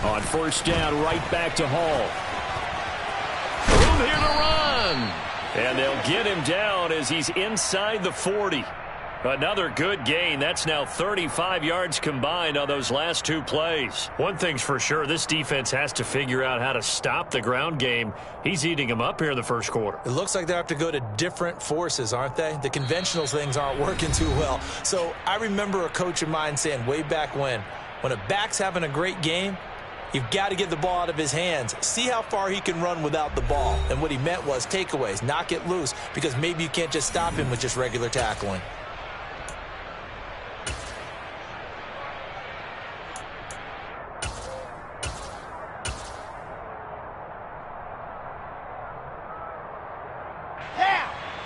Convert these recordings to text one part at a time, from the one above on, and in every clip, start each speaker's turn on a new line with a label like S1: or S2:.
S1: On first down, right back to Hall. Room here to run. And they'll get him down as he's inside the 40. Another good gain. That's now 35 yards combined on those last two plays. One thing's for sure, this defense has to figure out how to stop the ground game. He's eating them up here in the first quarter.
S2: It looks like they have to go to different forces, aren't they? The conventional things aren't working too well. So I remember a coach of mine saying way back when a back's having a great game, you've got to get the ball out of his hands. See how far he can run without the ball. And what he meant was takeaways, knock it loose, because maybe you can't just stop him with just regular tackling.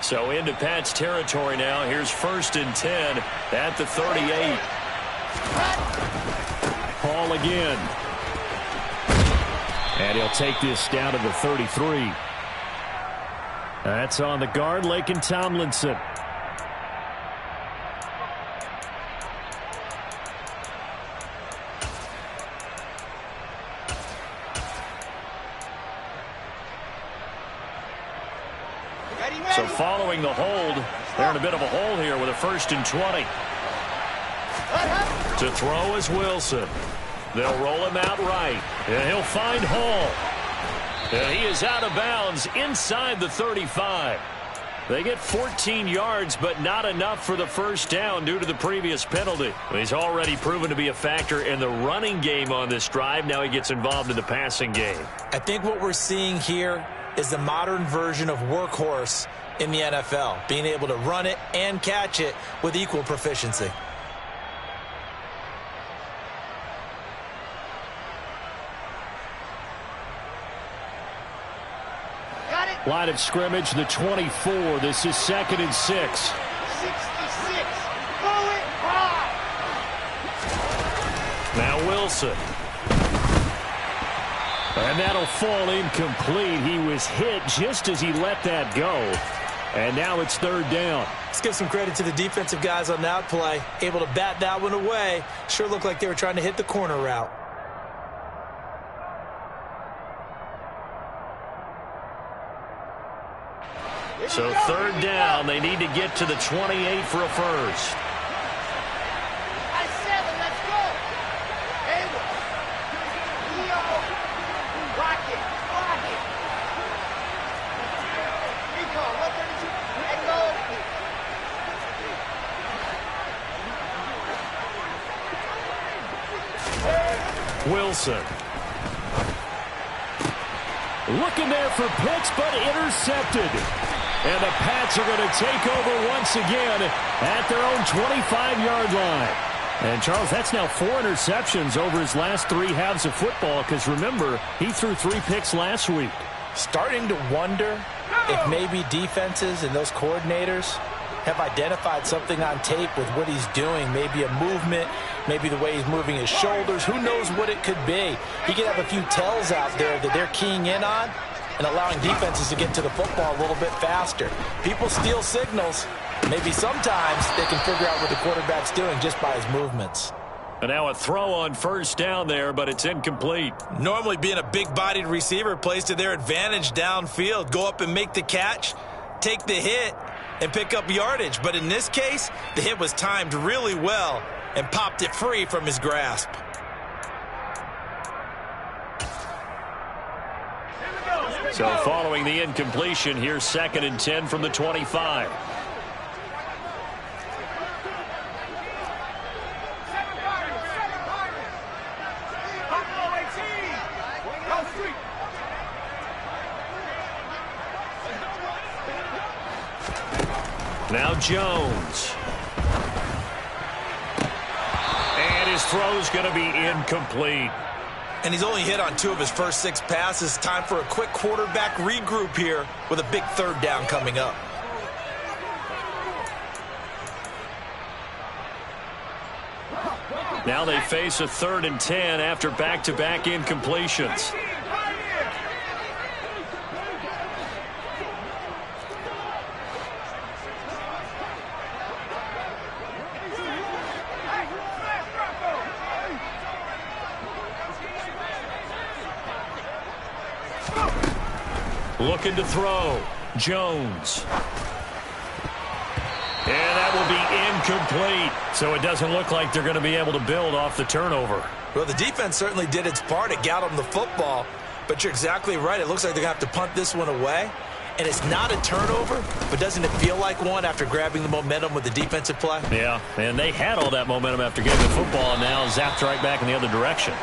S1: So into Pat's territory now. Here's 1st and 10 at the 38. Hall again. And he'll take this down to the 33. That's on the guard, Laken Tomlinson. So following the hold, they're in a bit of a hole here with a 1st and 20. To throw is Wilson. They'll roll him out right. And he'll find Hall. And he is out of bounds inside the 35. They get 14 yards, but not enough for the first down due to the previous penalty. He's already proven to be a factor in the running game on this drive. Now he gets involved in the passing game.
S2: I think what we're seeing here is the modern version of workhorse in the NFL, being able to run it and catch it with equal proficiency.
S1: Line of scrimmage, the 24. This is 2nd and 6.
S3: 66. Pull it hard.
S1: Now Wilson. And that'll fall incomplete. He was hit just as he let that go. And now it's 3rd down.
S2: Let's give some credit to the defensive guys on that play. Able to bat that one away. Sure looked like they were trying to hit the corner route.
S1: So 3rd down. They need to get to the 28 for a first. Wilson. Looking there for Pitts, but intercepted. And the Pats are going to take over once again at their own 25-yard line. And, Charles, that's now 4 interceptions over his last 3 halves of football, because, remember, he threw 3 picks last week.
S2: Starting to wonder if maybe defenses and those coordinators have identified something on tape with what he's doing. Maybe a movement, maybe the way he's moving his shoulders. Who knows what it could be? He could have a few tells out there that they're keying in on and allowing defenses to get to the football a little bit faster. People steal signals. Maybe sometimes they can figure out what the quarterback's doing just by his movements.
S1: And now a throw on first down there, but it's incomplete.
S2: Normally being a big-bodied receiver plays to their advantage downfield. Go up and make the catch, take the hit, and pick up yardage. But in this case, the hit was timed really well and popped it free from his grasp.
S1: So following the incompletion, here's 2nd and 10 from the 25. Now Jones. And his throw's going to be incomplete.
S2: And he's only hit on 2 of his first 6 passes. Time for a quick quarterback regroup here with a big 3rd down coming up.
S1: Now they face a 3rd and 10 after back-to-back incompletions. Looking to throw. Jones. And that will be incomplete. So it doesn't look like they're going to be able to build off the turnover.
S2: Well, the defense certainly did its part. It got them the football. But you're exactly right. It looks like they're going to have to punt this one away. And it's not a turnover, but doesn't it feel like one after grabbing the momentum with the defensive play?
S1: Yeah, and they had all that momentum after getting the football, and now zapped right back in the other direction.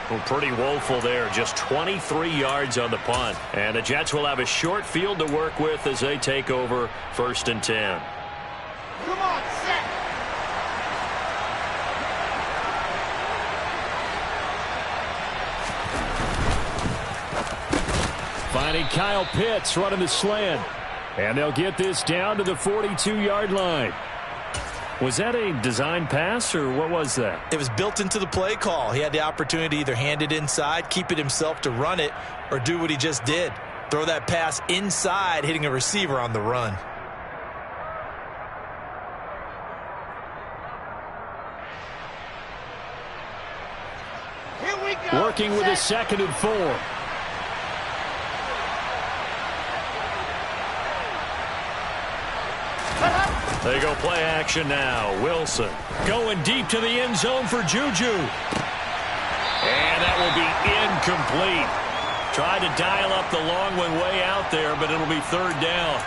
S1: Well, pretty woeful there. Just 23 yards on the punt. And the Jets will have a short field to work with as they take over 1st and 10.
S3: Come on, set.
S1: Finding Kyle Pitts running the slant. And they'll get this down to the 42-yard line. Was that a design pass, or what was that?
S2: It was built into the play call. He had the opportunity to either hand it inside, keep it himself to run it, or do what he just did. Throw that pass inside, hitting a receiver on the run.
S3: Here we go.
S1: Working with a 2nd and 4. They go play action now. Wilson going deep to the end zone for Juju. And that will be incomplete. Tried to dial up the long one way out there, but it'll be 3rd down.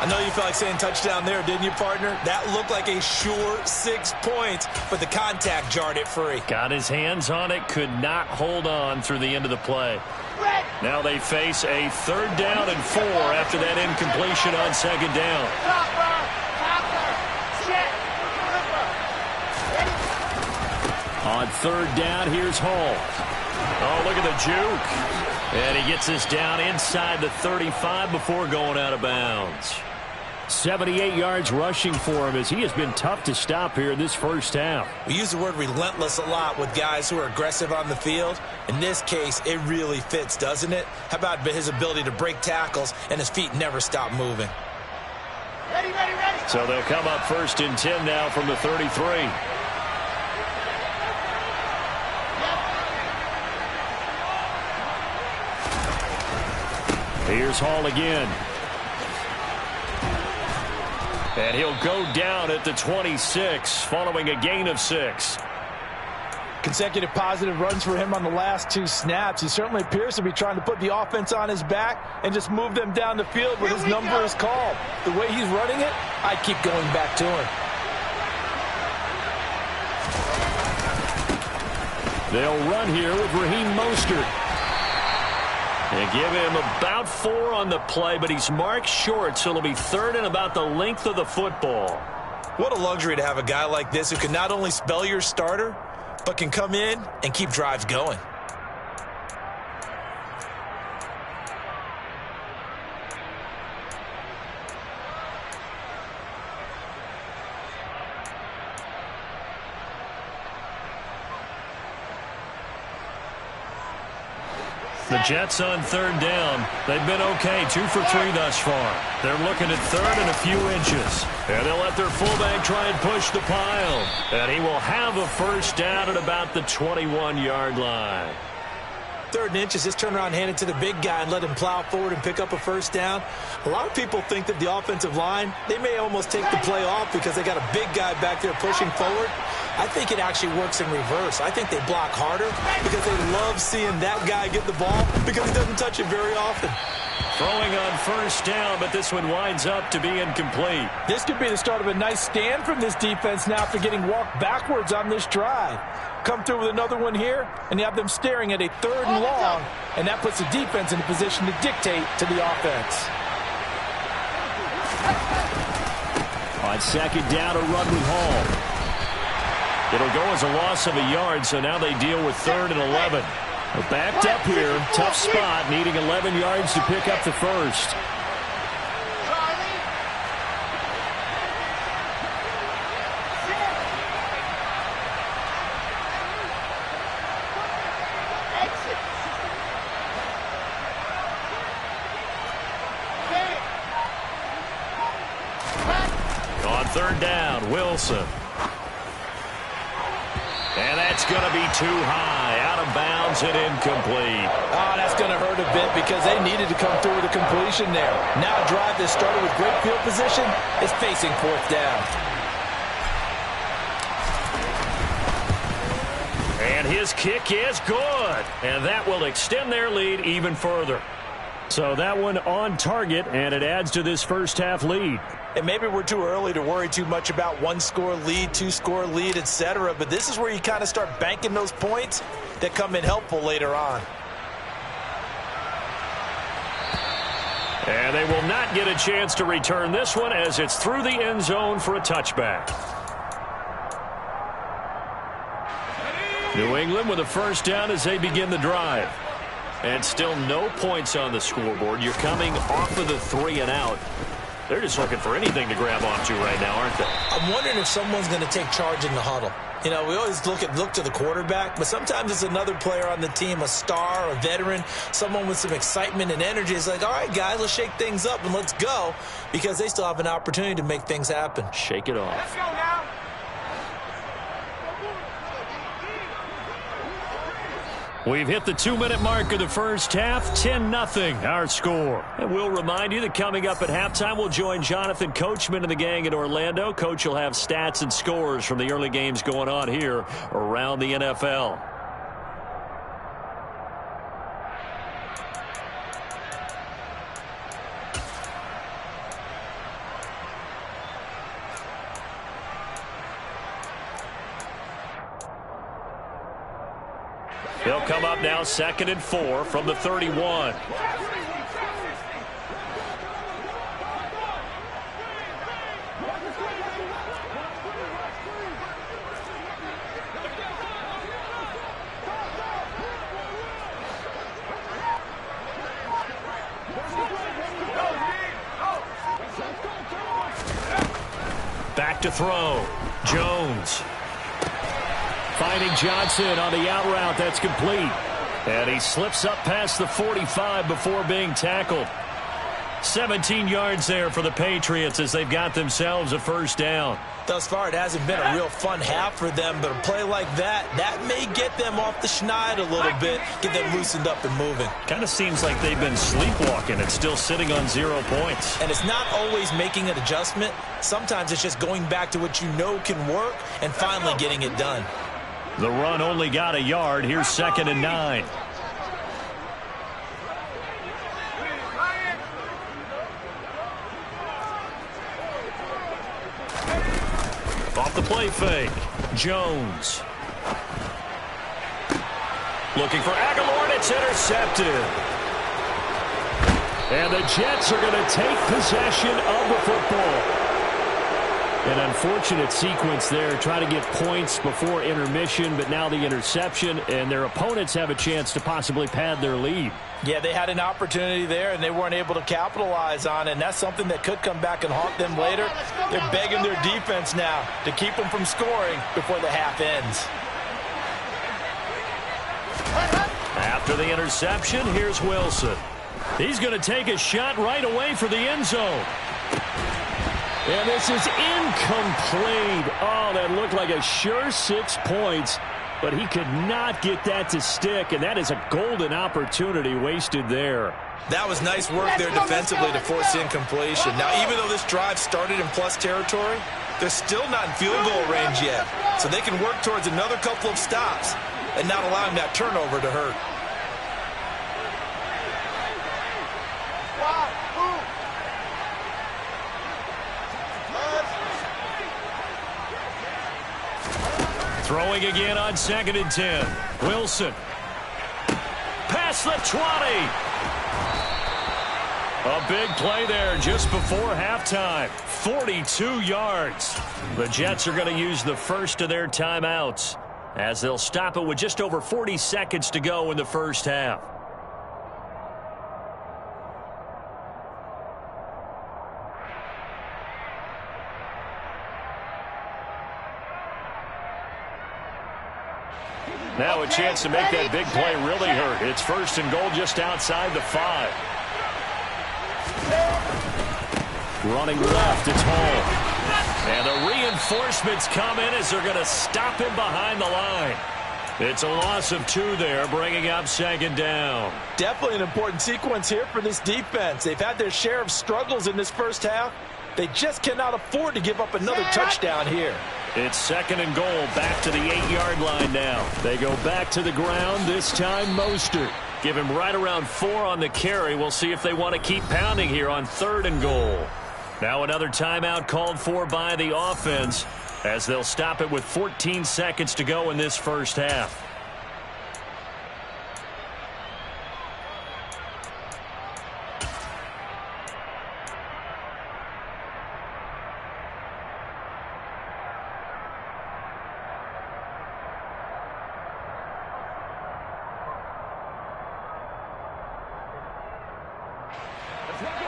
S2: I know you felt like saying touchdown there, didn't you, partner? That looked like a sure 6 points, but the contact jarred it free.
S1: Got his hands on it, could not hold on through the end of the play. Now they face a 3rd down and 4 after that incompletion on 2nd down. On 3rd down, here's Hall. Oh, look at the juke. And he gets this down inside the 35 before going out of bounds. 78 yards rushing for him as he has been tough to stop here in this first half.
S2: We use the word relentless a lot with guys who are aggressive on the field. In this case, it really fits, doesn't it? How about his ability to break tackles and his feet never stop moving?
S3: Ready, ready, ready.
S1: So they'll come up 1st and 10 now from the 33. Here's Hall again. And he'll go down at the 26 following a gain of 6.
S4: Consecutive positive runs for him on the last 2 snaps. He certainly appears to be trying to put the offense on his back and just move them down the field when his number is called. The way he's running it, I keep going back to him.
S1: They'll run here with Raheem Mostert. They give him about 4 on the play, but he's marked short, so it'll be 3rd and about the length of the football.
S2: What a luxury to have a guy like this who can not only spell your starter, but can come in and keep drives going.
S1: The Jets on 3rd down. They've been okay, 2 for 3 thus far. They're looking at 3rd and a few inches. And they'll let their fullback try and push the pile. And he will have a 1st down at about the 21-yard line.
S2: 3rd and inches, just turn around, hand it to the big guy and let him plow forward and pick up a 1st down. A lot of people think that the offensive line, they may almost take the play off because they got a big guy back there pushing forward. I think it actually works in reverse. I think they block harder because they love seeing that guy get the ball because he doesn't touch it very often.
S1: Throwing on 1st down, but this one winds up to be incomplete.
S4: This could be the start of a nice stand from this defense now after getting walked backwards on this drive. Come through with another one here, and you have them staring at a 3rd and long, and that puts the defense in a position to dictate to the offense.
S1: On 2nd down, a run with Hall. It'll go as a loss of a yard, so now they deal with 3rd and 11. They're backed up here, tough spot, needing 11 yards to pick up the 1st. On 3rd down, Wilson. And that's going to be too high, out of bounds and incomplete.
S4: Oh, that's going to hurt a bit because they needed to come through with a completion there. Now a drive that started with great field position is facing fourth down.
S1: And his kick is good. And that will extend their lead even further. So that one on target, and it adds to this first half lead.
S2: And maybe we're too early to worry too much about one-score lead, two-score lead, etc. But this is where you kind of start banking those points that come in helpful later on.
S1: And they will not get a chance to return this one as it's through the end zone for a touchback. New England with a first down as they begin the drive. And still no points on the scoreboard. You're coming off of the 3 and out. They're just looking for anything to grab onto right now, aren't they?
S2: I'm wondering if someone's going to take charge in the huddle. You know, we always look to the quarterback, but sometimes it's another player on the team, a star, a veteran, someone with some excitement and energy. It's like, all right, guys, let's shake things up and let's go, because they still have an opportunity to make things happen.
S1: Shake it off.
S3: Let's go now.
S1: We've hit the 2-minute mark of the first half, 10-0 our score. And we'll remind you that coming up at halftime, we'll join Jonathan Coachman and the gang in Orlando. Coach will have stats and scores from the early games going on here around the NFL. They'll come up now 2nd and 4 from the 31. Back to throw. Jones. Finding Johnson on the out route. That's complete. And he slips up past the 45 before being tackled. 17 yards there for the Patriots as they've got themselves a first down.
S2: Thus far, it hasn't been a real fun half for them, but a play like that may get them off the schneid a little bit, get them loosened up and moving.
S1: Kind of seems like they've been sleepwalking and still sitting on 0 points.
S2: And it's not always making an adjustment. Sometimes it's just going back to what you know can work and finally getting it done.
S1: The run only got a yard. Here's 2nd and 9. Off the play fake. Jones. Looking for Aguilar, and it's intercepted. And the Jets are going to take possession of the football. An unfortunate sequence there, trying to get points before intermission, but now the interception, and their opponents have a chance to possibly pad their lead.
S2: Yeah, they had an opportunity there, and they weren't able to capitalize on it, and that's something that could come back and haunt them later. They're begging their defense now to keep them from scoring before the half ends.
S1: After the interception, here's Wilson. He's going to take a shot right away for the end zone. And this is incomplete. Oh, that looked like a sure 6 points, but he could not get that to stick, and that is a golden opportunity wasted there.
S2: That was nice work there defensively to force incompletion. Now, even though this drive started in plus territory, they're still not in field goal range yet, so they can work towards another couple of stops and not allowing that turnover to hurt.
S1: Throwing again on 2nd and 10. Wilson. Past the 20. A big play there just before halftime. 42 yards. The Jets are going to use the first of their timeouts as they'll stop it with just over 40 seconds to go in the first half. Now a chance to make that big play really hurt. It's 1st and goal just outside the 5. Running left, it's Hall. And the Reinforcements come in as they're going to stop him behind the line. It's a loss of 2 there, bringing up 2nd down.
S4: Definitely an important sequence here for this defense. They've had their share of struggles in this first half. They just cannot afford to give up another touchdown here.
S1: It's 2nd and goal, back to the 8-yard line now. They go back to the ground, this time Mostert. Give him right around 4 on the carry. We'll see if they want to keep pounding here on 3rd and goal. Now another timeout called for by the offense as they'll stop it with 14 seconds to go in this first half.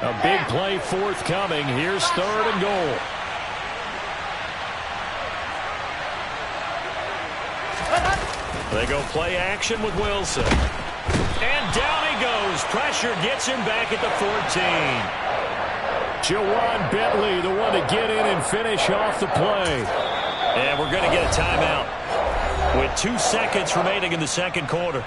S1: A big play forthcoming. Here's 3rd and goal. They go play action with Wilson. And down he goes. Pressure gets him back at the 14. Jawan Bentley, the one to get in and finish off the play. And we're going to get a timeout with 2 seconds remaining in the second quarter.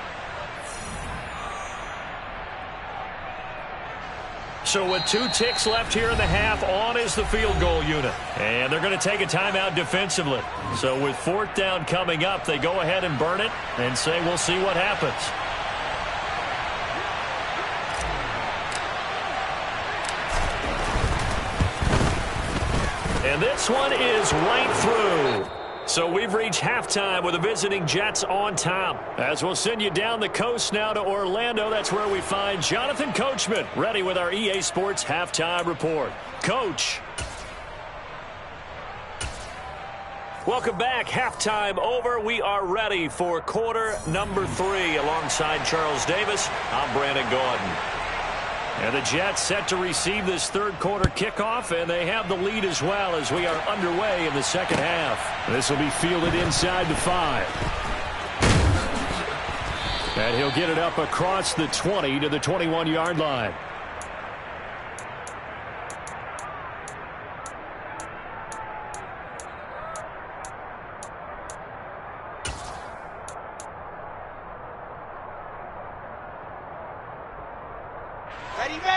S1: So with 2 ticks left here in the half, on is the field goal unit. And they're going to take a timeout defensively. So with 4th down coming up, they go ahead and burn it and say we'll see what happens. And this one is right through. So we've reached halftime with the visiting Jets on top. As we'll send you down the coast now to Orlando, that's where we find Jonathan Coachman, ready with our EA Sports Halftime Report. Coach. Welcome back. Halftime over. We are ready for quarter number 3. Alongside Charles Davis, I'm Brandon Gordon. And the Jets set to receive this third quarter kickoff, and they have the lead as well as we are underway in the second half. This will be fielded inside the 5. And he'll get it up across the 20 to the 21-yard line.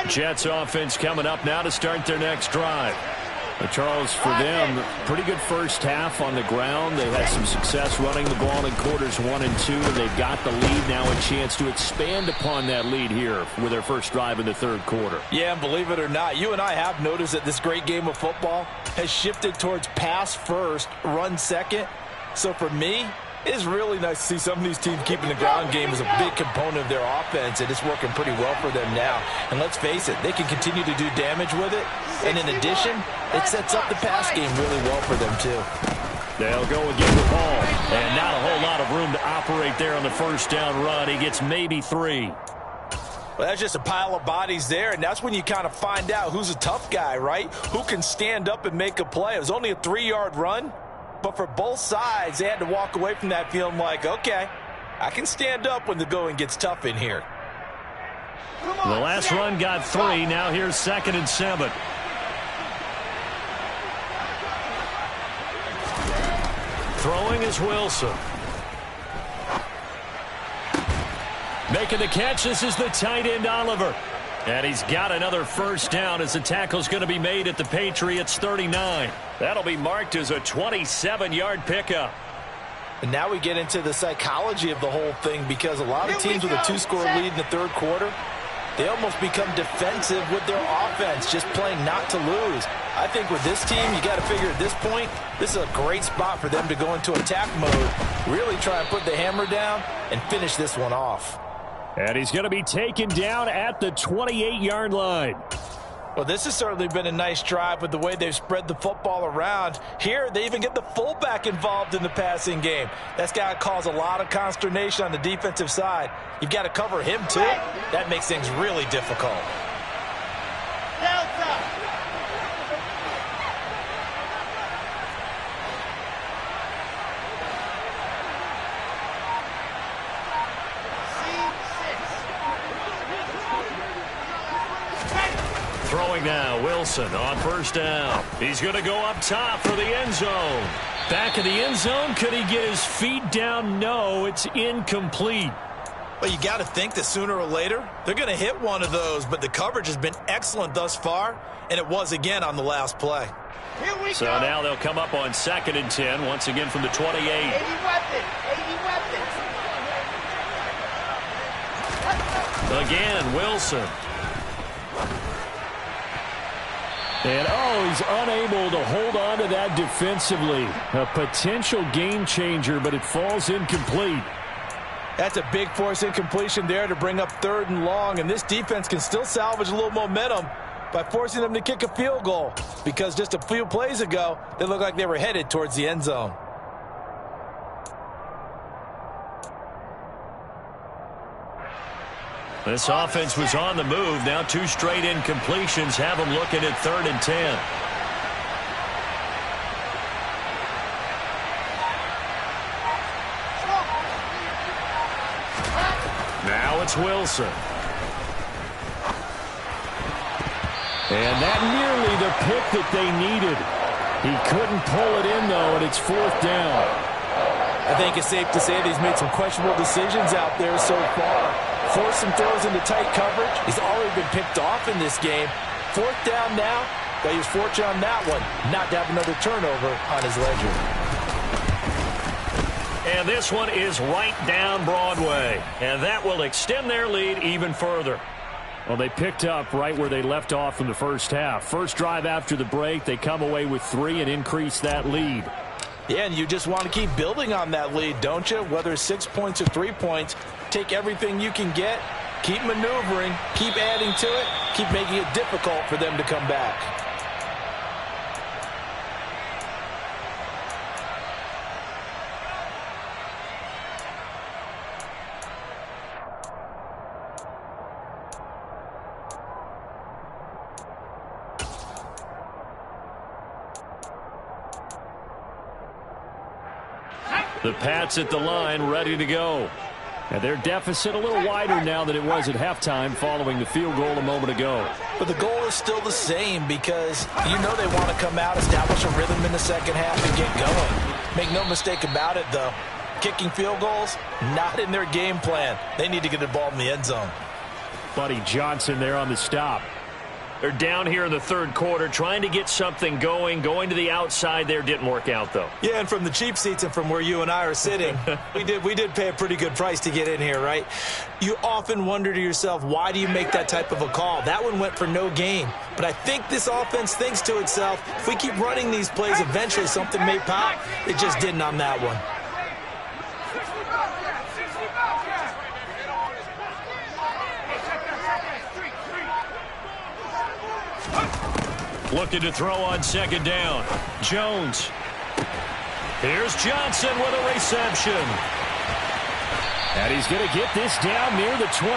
S1: Jets offense coming up now to start their next drive. Charles, for them, pretty good first half on the ground. They've had some success running the ball in quarters 1 and 2, and they've got the lead now, a chance to expand upon that lead here with their first drive in the third quarter.
S4: Yeah, and believe it or not, you and I have noticed that this great game of football has shifted towards pass first, run second. So for me, it's really nice to see some of these teams keeping the ground game as a big component of their offense, and it's working pretty well for them now. And let's face it, they can continue to do damage with it. And in addition, it sets up the pass game really well for them, too.
S1: They'll go and get the ball. And not a whole lot of room to operate there on the first down run. He gets maybe 3.
S4: Well, that's just a pile of bodies there, and that's when you kind of find out who's a tough guy, right? Who can stand up and make a play. It was only a 3-yard run. But for both sides, they had to walk away from that feeling like, okay, I can stand up when the going gets tough in here.
S1: The last run got 3. Now here's 2nd and 7. Throwing is Wilson. Making the catch, this is the tight end Oliver. And he's got another first down as the tackle's going to be made at the Patriots 39. That'll be marked as a 27-yard pickup.
S4: And now we get into the psychology of the whole thing, because a lot of teams with a 2-score lead in the third quarter, they almost become defensive with their offense, just playing not to lose. I think with this team, you got to figure at this point, this is a great spot for them to go into attack mode, really try and put the hammer down and finish this one off.
S1: And he's going to be taken down at the 28-yard line.
S4: Well, this has certainly been a nice drive with the way they've spread the football around. Here, they even get the fullback involved in the passing game. That's got to cause a lot of consternation on the defensive side. You've got to cover him, too. That makes things really difficult.
S3: Delta.
S1: throwing now. Wilson on first down. He's going to go up top for the end zone. Back of the end zone. Could he get his feet down? No, it's incomplete.
S2: Well, you got to think that sooner or later they're going to hit one of those, but the coverage has been excellent thus far, and it was again on the last play.
S3: Here we
S1: So
S3: go.
S1: now they'll come up on 2nd and 10, once again from the 28.
S3: 80 weapons. 80 weapons.
S1: Again, Wilson. And, he's unable to hold on to that defensively. A potential game changer, but it falls incomplete.
S4: That's a big force incompletion there to bring up 3rd and long, and this defense can still salvage a little momentum by forcing them to kick a field goal, because just a few plays ago, they looked like they were headed towards the end zone.
S1: This offense was on the move. Now 2 straight incompletions have them looking at 3rd and 10. Now it's Wilson. And that nearly the pick that they needed. He couldn't pull it in, though, and it's 4th down.
S4: I think it's safe to say that he's made some questionable decisions out there so far. Forced some throws into tight coverage. He's already been picked off in this game. 4th down now, but he was fortunate on that one not to have another turnover on his ledger.
S1: And this one is right down Broadway. And that will extend their lead even further. Well, they picked up right where they left off in the first half. First drive after the break, they come away with 3 and increase that lead.
S4: Yeah, and you just want to keep building on that lead, don't you? Whether it's 6 points or 3 points, take everything you can get, keep maneuvering, keep adding to it, keep making it difficult for them to come back.
S1: The Pats at the line, ready to go. And their deficit a little wider now than it was at halftime following the field goal a moment ago.
S2: But the goal is still the same, because you know they want to come out, establish a rhythm in the second half, and get going. Make no mistake about it, though. Kicking field goals, not in their game plan. They need to get the ball in the end zone.
S1: Buddy Johnson there on the stop. They're down here in the 3rd quarter, trying to get something going. Going to the outside there didn't work out, though.
S2: Yeah, and from the cheap seats and from where you and I are sitting, we did pay a pretty good price to get in here, right? You often wonder to yourself, why do you make that type of a call? That one went for no gain. But I think this offense thinks to itself, if we keep running these plays, eventually something may pop. It just didn't on that one.
S1: Looking to throw on 2nd down. Jones. Here's Johnson with a reception. And he's going to get this down near the 25.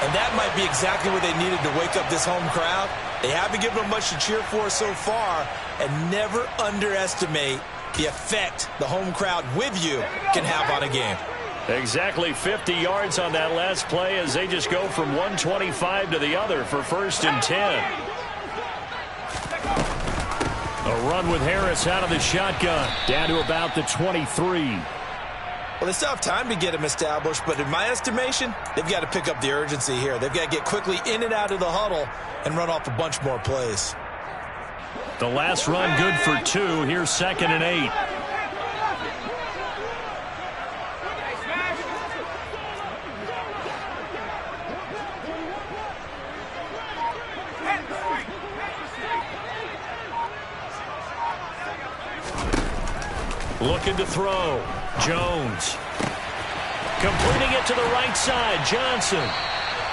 S2: And that might be exactly what they needed to wake up this home crowd. They haven't given them much to cheer for so far, and never underestimate the effect the home crowd with you can have on a game.
S1: Exactly 50 yards on that last play as they just go from 125 to the other for 1st and 10. A run with Harris out of the shotgun. Down to about the 23.
S2: Well, they still have time to get him established, but in my estimation, they've got to pick up the urgency here. They've got to get quickly in and out of the huddle and run off a bunch more plays.
S1: The last run good for 2. Here's 2nd and 8. Looking to throw. Jones. Completing it to the right side. Johnson.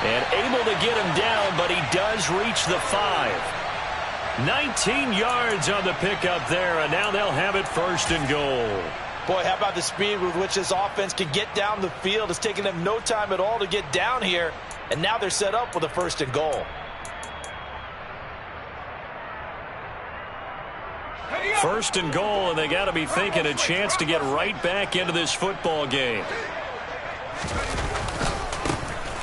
S1: And able to get him down, but he does reach the 5. 19 yards on the pickup there, and now they'll have it 1st and goal.
S4: Boy, how about the speed with which this offense can get down the field? It's taken them no time at all to get down here, and now they're set up with a 1st and goal.
S1: 1st and goal, and they got to be thinking a chance to get right back into this football game.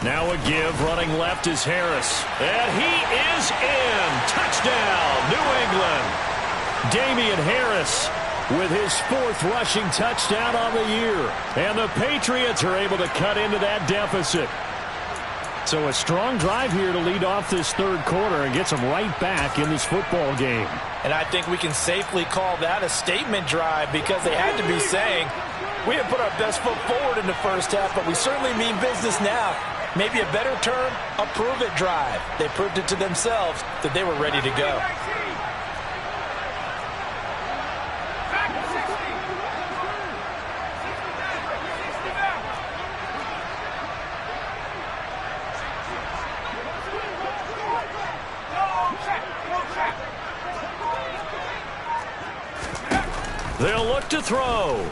S1: Now a give, running left is Harris. And he is in. Touchdown, New England. Damian Harris with his 4th rushing touchdown on the year. And the Patriots are able to cut into that deficit. So a strong drive here to lead off this 3rd quarter and gets them right back in this football game.
S2: And I think we can safely call that a statement drive because they had to be saying, we didn't put our best foot forward in the first half, but we certainly mean business now. Maybe a better term, a prove-it drive. They proved it to themselves that they were ready to go.
S1: They'll look to throw.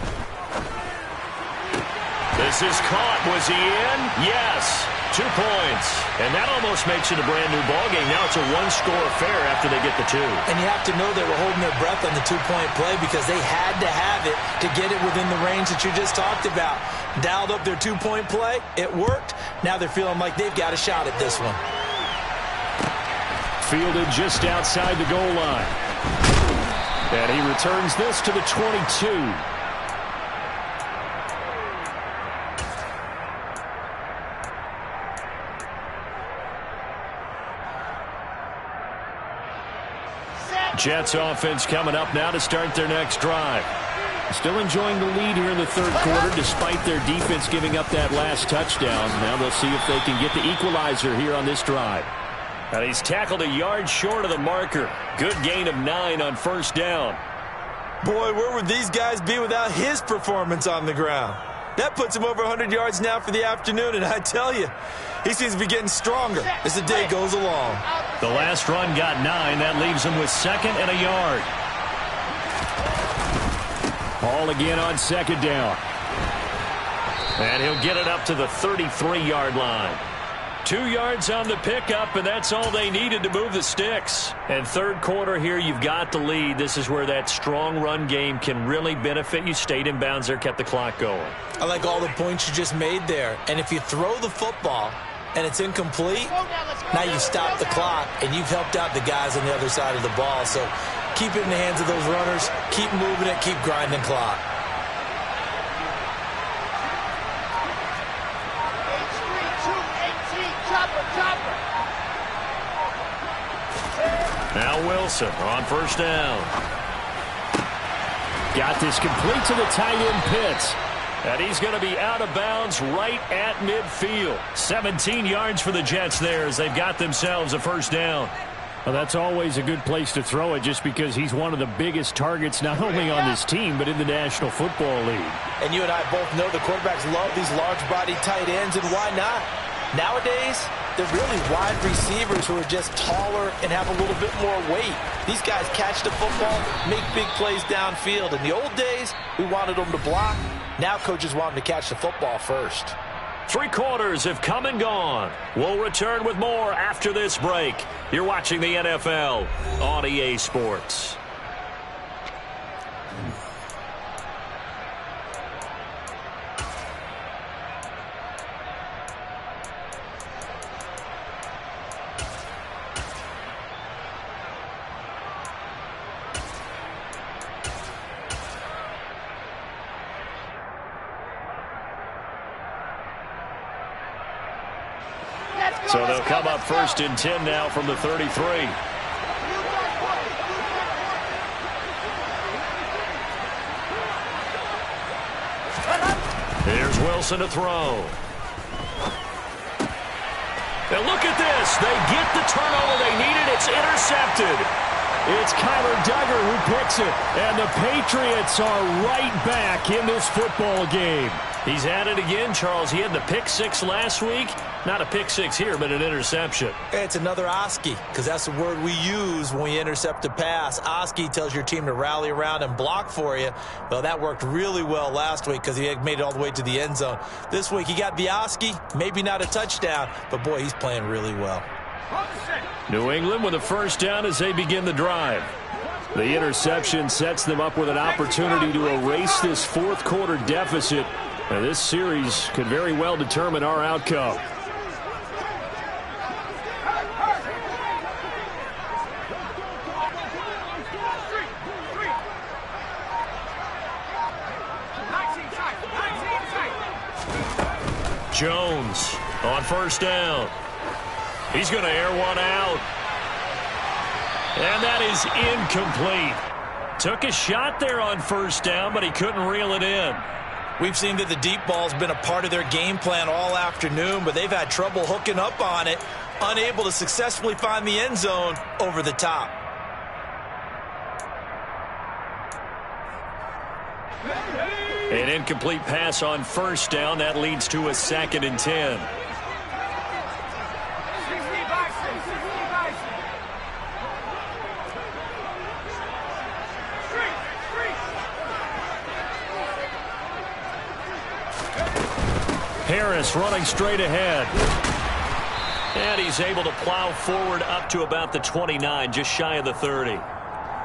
S1: This is caught. Was he in? Yes. 2 points. And that almost makes it a brand-new ballgame. Now it's a 1-score affair after they get the 2.
S2: And you have to know they were holding their breath on the 2-point play because they had to have it to get it within the range that you just talked about. Dialed up their 2-point play. It worked. Now they're feeling like they've got a shot at this one.
S1: Fielded just outside the goal line. And he returns this to the 22. Jets offense coming up now to start their next drive. Still enjoying the lead here in the 3rd quarter despite their defense giving up that last touchdown. Now they'll see if they can get the equalizer here on this drive. And he's tackled a yard short of the marker. Good gain of 9 on 1st down.
S4: Boy, where would these guys be without his performance on the ground? That puts him over 100 yards now for the afternoon, and I tell you, he seems to be getting stronger as the day goes along.
S1: The last run got 9. That leaves him with 2nd and a yard. Ball again on 2nd down. And he'll get it up to the 33-yard line. 2 yards on the pickup, and that's all they needed to move the sticks. And 3rd quarter here, you've got the lead. This is where that strong run game can really benefit you. Stayed in bounds there, kept the clock going.
S2: I like all the points you just made there. And if you throw the football and it's incomplete, now you stop the clock, and you've helped out the guys on the other side of the ball. So keep it in the hands of those runners. Keep moving it. Keep grinding clock.
S1: Now Wilson on 1st down. Got this complete to the tight end Pitts. And he's going to be out of bounds right at midfield. 17 yards for the Jets there as they've got themselves a 1st down. Well, that's always a good place to throw it just because he's one of the biggest targets not only on this team but in the National Football League.
S2: And you and I both know the quarterbacks love these large-bodied tight ends, and why not? Nowadays, they're really wide receivers who are just taller and have a little bit more weight. These guys catch the football, make big plays downfield. In the old days, we wanted them to block. Now coaches want them to catch the football first.
S1: 3 quarters have come and gone. We'll return with more after this break. You're watching the NFL on EA Sports. So they'll come up 1st and 10 now from the 33. Here's Wilson to throw. And look at this. They get the turnover they needed. It's intercepted. It's Kyler Duggar who picks it. And the Patriots are right back in this football game. He's at it again, Charles. He had the pick 6 last week. Not a pick 6 here, but an interception.
S2: It's another Oski, because that's the word we use when we intercept a pass. Oski tells your team to rally around and block for you. Well, that worked really well last week because he had made it all the way to the end zone. This week he got the Oski, maybe not a touchdown, but boy, he's playing really well.
S1: New England with a 1st down as they begin the drive. The interception sets them up with an opportunity to erase this 4th quarter deficit. And this series could very well determine our outcome. Jones on first down. He's going to air one out. And that is incomplete. Took a shot there on first down, but he couldn't reel it in.
S2: We've seen that the deep ball's been a part of their game plan all afternoon, but they've had trouble hooking up on it, unable to successfully find the end zone over the top.
S1: An incomplete pass on first down. That leads to a 2nd and 10. Harris running straight ahead. And he's able to plow forward up to about the 29, just shy of the 30.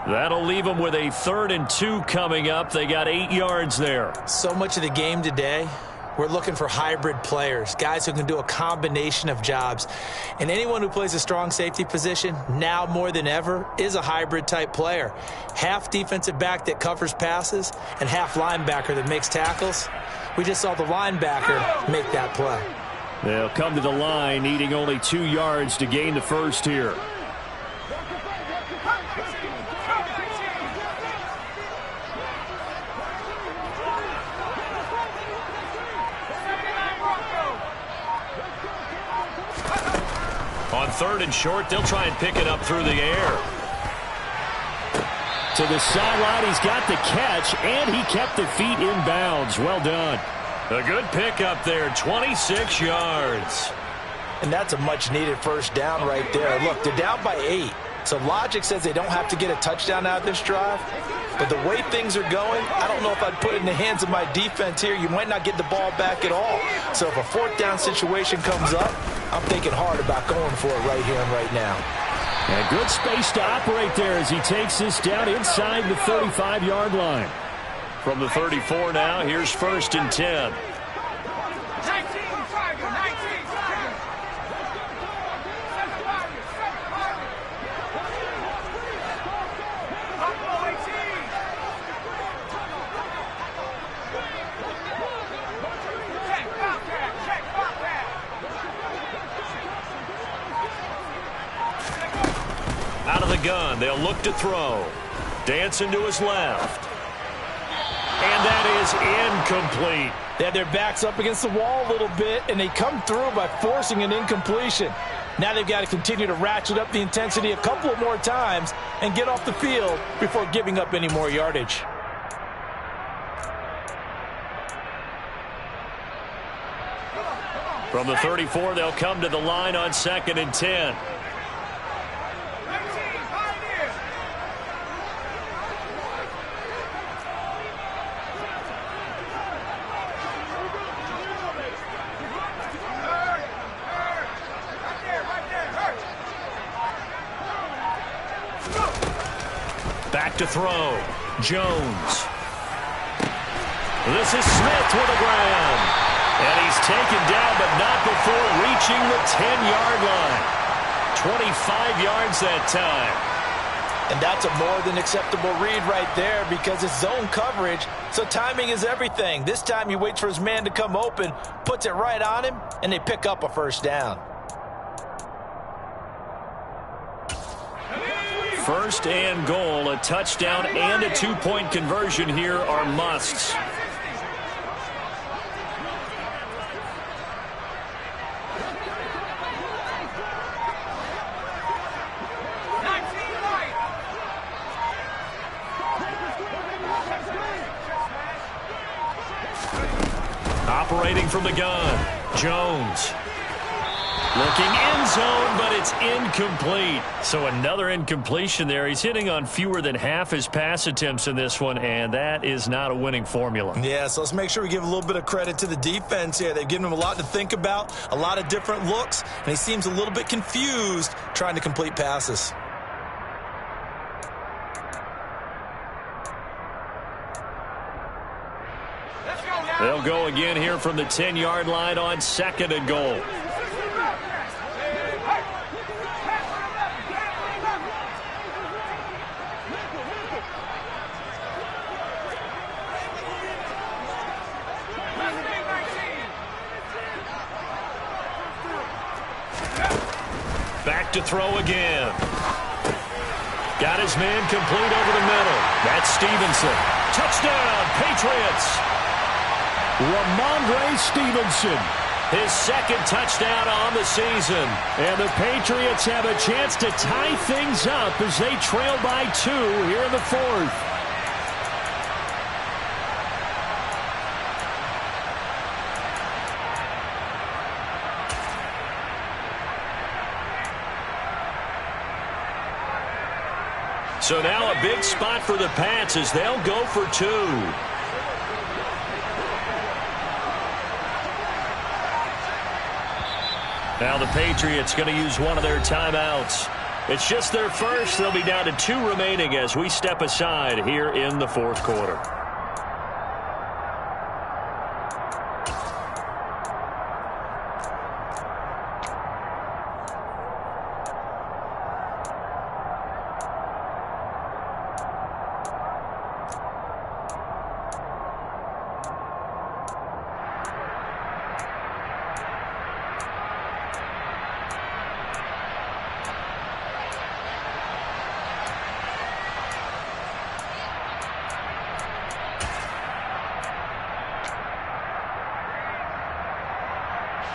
S1: That'll leave them with a 3rd and 2 coming up. They got 8 yards there.
S2: So much of the game today, we're looking for hybrid players, guys who can do a combination of jobs. And anyone who plays a strong safety position, now more than ever, is a hybrid type player. Half defensive back that covers passes and half linebacker that makes tackles. We just saw the linebacker make that play.
S1: They'll come to the line, needing only 2 yards to gain the first here. On 3rd and short, they'll try and pick it up through the air. To the sideline, he's got the catch, and he kept the feet in bounds. Well done. A good pickup there, 26 yards.
S2: And that's a much-needed first down right there. Look, they're down by 8. So logic says they don't have to get a touchdown out of this drive. But the way things are going, I don't know if I'd put it in the hands of my defense here. You might not get the ball back at all. So if a 4th down situation comes up, I'm thinking hard about going for it right here and right now.
S1: And good space to operate there as he takes this down inside the 35-yard line. From the 34 now, here's 1st and 10. Out of the gun, they'll look to throw. Dancing to his left. And that is incomplete.
S4: They had their backs up against the wall a little bit, and they come through by forcing an incompletion. Now they've got to continue to ratchet up the intensity a couple of more times and get off the field before giving up any more yardage.
S1: From the 34, they'll come to the line on 2nd and 10. Back to throw. Jones. This is Smith with a grab. And he's taken down, but not before reaching the 10-yard line. 25 yards that time.
S2: And that's a more than acceptable read right there because it's zone coverage, so timing is everything. This time he waits for his man to come open, puts it right on him, and they pick up a first down.
S1: 1st and goal, a touchdown and a 2-point conversion here are musts. Operating from the gun, Jones. Looking end zone, but it's incomplete. So another incompletion there. He's hitting on fewer than half his pass attempts in this one, and that is not a winning formula.
S2: Yeah, so let's make sure we give a little bit of credit to the defense here. They've given him a lot to think about, a lot of different looks, and he seems a little bit confused trying to complete passes.
S1: They'll go again here from the 10-yard line on 2nd and goal. Back to throw again. Got his man complete over the middle. That's Stevenson. Touchdown, Patriots.
S5: Ramondre Stevenson.
S1: His second touchdown on the season.
S5: And the Patriots have a chance to tie things up as they trail by 2 here in the 4th.
S1: So now a big spot for the Pats as they'll go for 2. Now the Patriots going to use one of their timeouts. It's just their first. They'll be down to 2 remaining as we step aside here in the 4th quarter.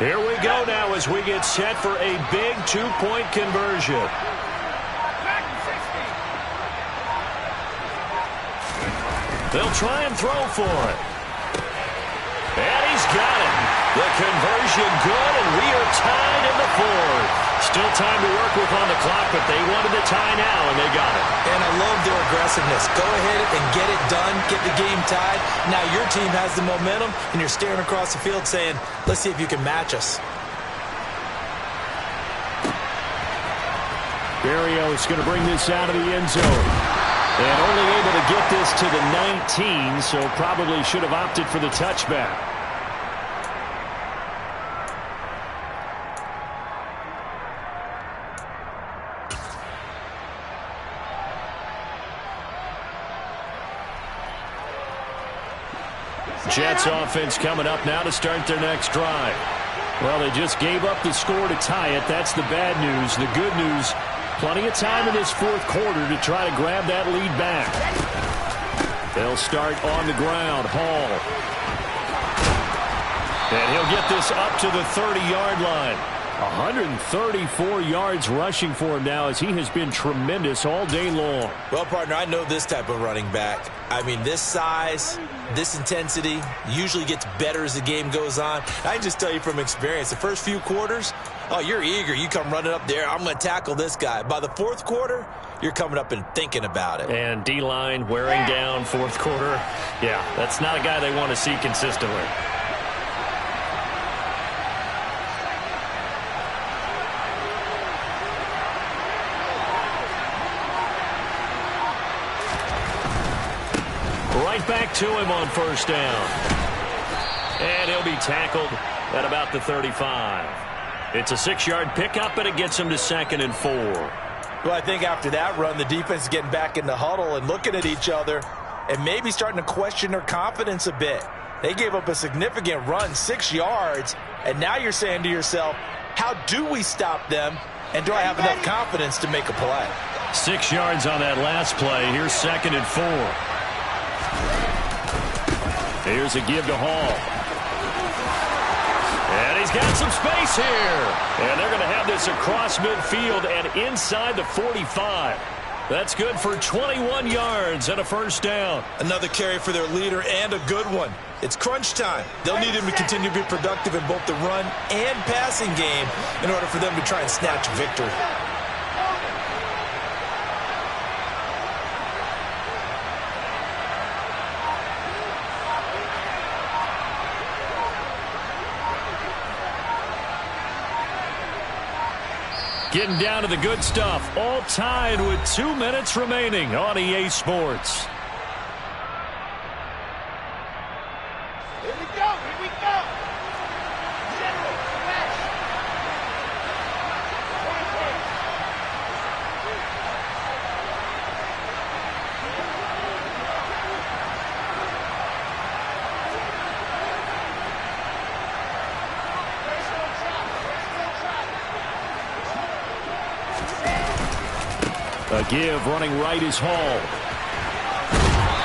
S1: Here we go now as we get set for a big 2-point conversion. They'll try and throw for it. And he's got it. The conversion good, and we are tied in the 4th. Still time to work with on the clock, but they wanted the tie now, and they got it.
S2: And I love their aggressiveness. Go ahead and get it done, get the game tied. Now your team has the momentum, and you're staring across the field saying, let's see if you can match us.
S5: Berrios going to bring this out of the end zone. And only able to get this to the 19, so probably should have opted for the touchback.
S1: Jets offense coming up now to start their next drive.
S5: Well, they just gave up the score to tie it. That's the bad news. The good news, plenty of time in this 4th quarter to try to grab that lead back. They'll start on the ground. Hall.
S1: And he'll get this up to the 30-yard line.
S5: 134 yards rushing for him now as he has been tremendous all day long.
S2: Well, partner, I know this type of running back. I mean, this size, this intensity usually gets better as the game goes on. I can just tell you from experience, the first few quarters, oh, you're eager. You come running up there, I'm going to tackle this guy. By the 4th quarter, you're coming up and thinking about it.
S1: And D-line wearing down 4th quarter. Yeah, that's not a guy they want to see consistently. Right back to him on 1st down. And he'll be tackled at about the 35. It's a 6-yard pickup, and it gets him to 2nd and 4.
S2: Well, I think after that run, the defense is getting back in the huddle and looking at each other and maybe starting to question their confidence a bit. They gave up a significant run, 6 yards, and now you're saying to yourself, how do we stop them, and do I have enough confidence to make a play?
S1: 6 yards on that last play. Here's 2nd and 4. Here's a give to Hall. And he's got some space here. And they're going to have this across midfield and inside the 45. That's good for 21 yards and a 1st down.
S2: Another carry for their leader and a good one. It's crunch time. They'll need him to continue to be productive in both the run and passing game in order for them to try and snatch victory.
S1: Getting down to the good stuff. All tied with 2 minutes remaining on EA Sports.
S3: Here we go. Here we go. General, West.
S5: A give running right is Hall.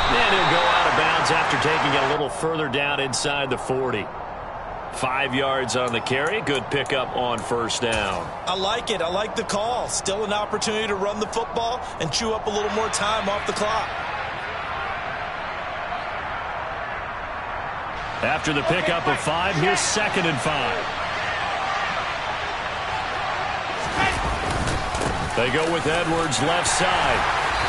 S1: And he'll go out of bounds after taking it a little further down inside the 40. 5 yards on the carry. Good pickup on first down.
S2: I like it. I like the call. Still an opportunity to run the football and chew up a little more time off the clock.
S5: After the pickup of 5, here's 2nd and 5. They go with Edwards left side.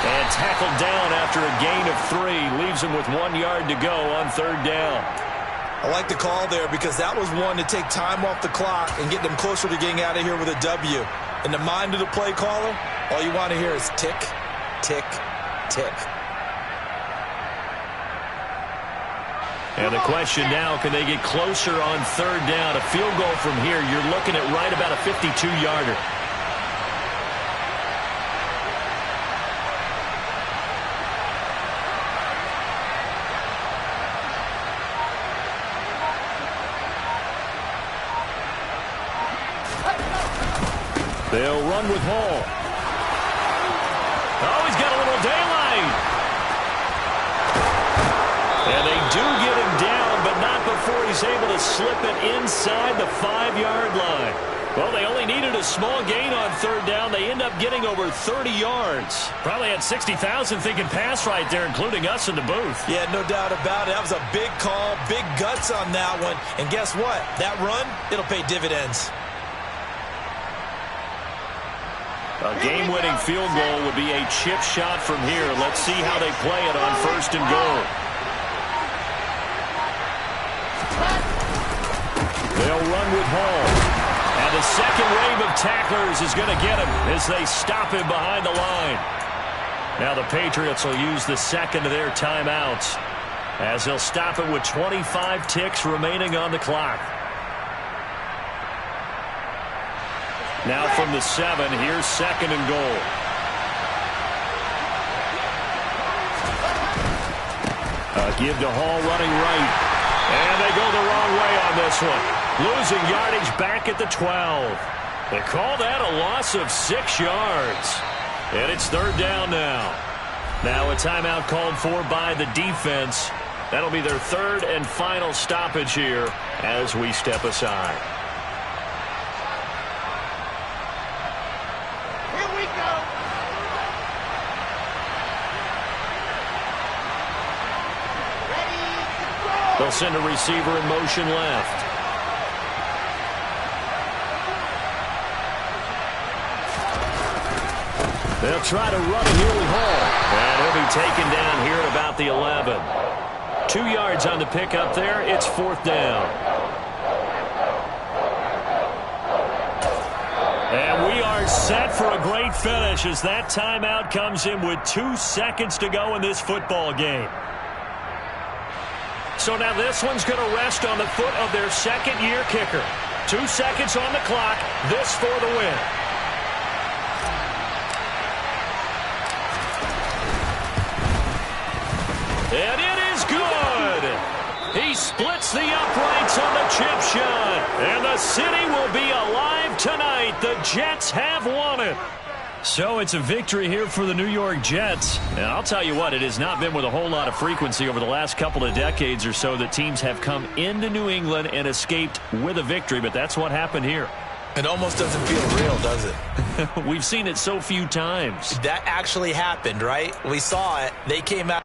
S5: And tackled down after a gain of 3. Leaves him with 1 yard to go on 3rd down.
S2: I like the call there because that was one to take time off the clock and get them closer to getting out of here with a W. In the mind of the play caller, all you want to hear is tick, tick, tick.
S1: And the question now, can they get closer on 3rd down? A field goal from here, you're looking at right about a 52-yarder.
S5: They'll run with Hall.
S1: Oh, he's got a little daylight. And they do get him down, but not before he's able to slip it inside the 5-yard line. Well, they only needed a small gain on 3rd down. They end up getting over 30 yards.
S5: Probably had 60,000 thinking pass right there, including us in the booth.
S2: Yeah, no doubt about it. That was a big call, big guts on that one. And guess what? That run, it'll pay dividends.
S1: A game-winning field goal would be a chip shot from here. Let's see how they play it on 1st and goal.
S5: They'll run with Hall.
S1: And the second wave of tacklers is going to get him as they stop him behind the line. Now the Patriots will use the second of their timeouts as they'll stop it with 25 ticks remaining on the clock. Now from the 7, here's 2nd and goal.
S5: A give to Hall running right.
S1: And they go the wrong way on this one. Losing yardage back at the 12. They call that a loss of 6 yards. And it's 3rd down now. Now a timeout called for by the defense. That'll be their 3rd and final stoppage here as we step aside. They'll send a receiver in motion left. They'll try to run it here with Hall. And he'll be taken down here at about the 11. 2 yards on the pickup there. It's 4th down. And we are set for a great finish as that timeout comes in with 2 seconds to go in this football game. So now this one's going to rest on the foot of their 2nd-year kicker. 2 seconds on the clock. This for the win. And it is good. He splits the uprights on the chip shot. And the city will be alive tonight. The Jets have won it.
S5: So it's a victory here for the New York Jets. And I'll tell you what, it has not been with a whole lot of frequency over the last couple of decades or so that teams have come into New England and escaped with a victory, but that's what happened here.
S2: It almost doesn't feel real, does it?
S5: We've seen it so few times.
S2: That actually happened, right? We saw it. They came out.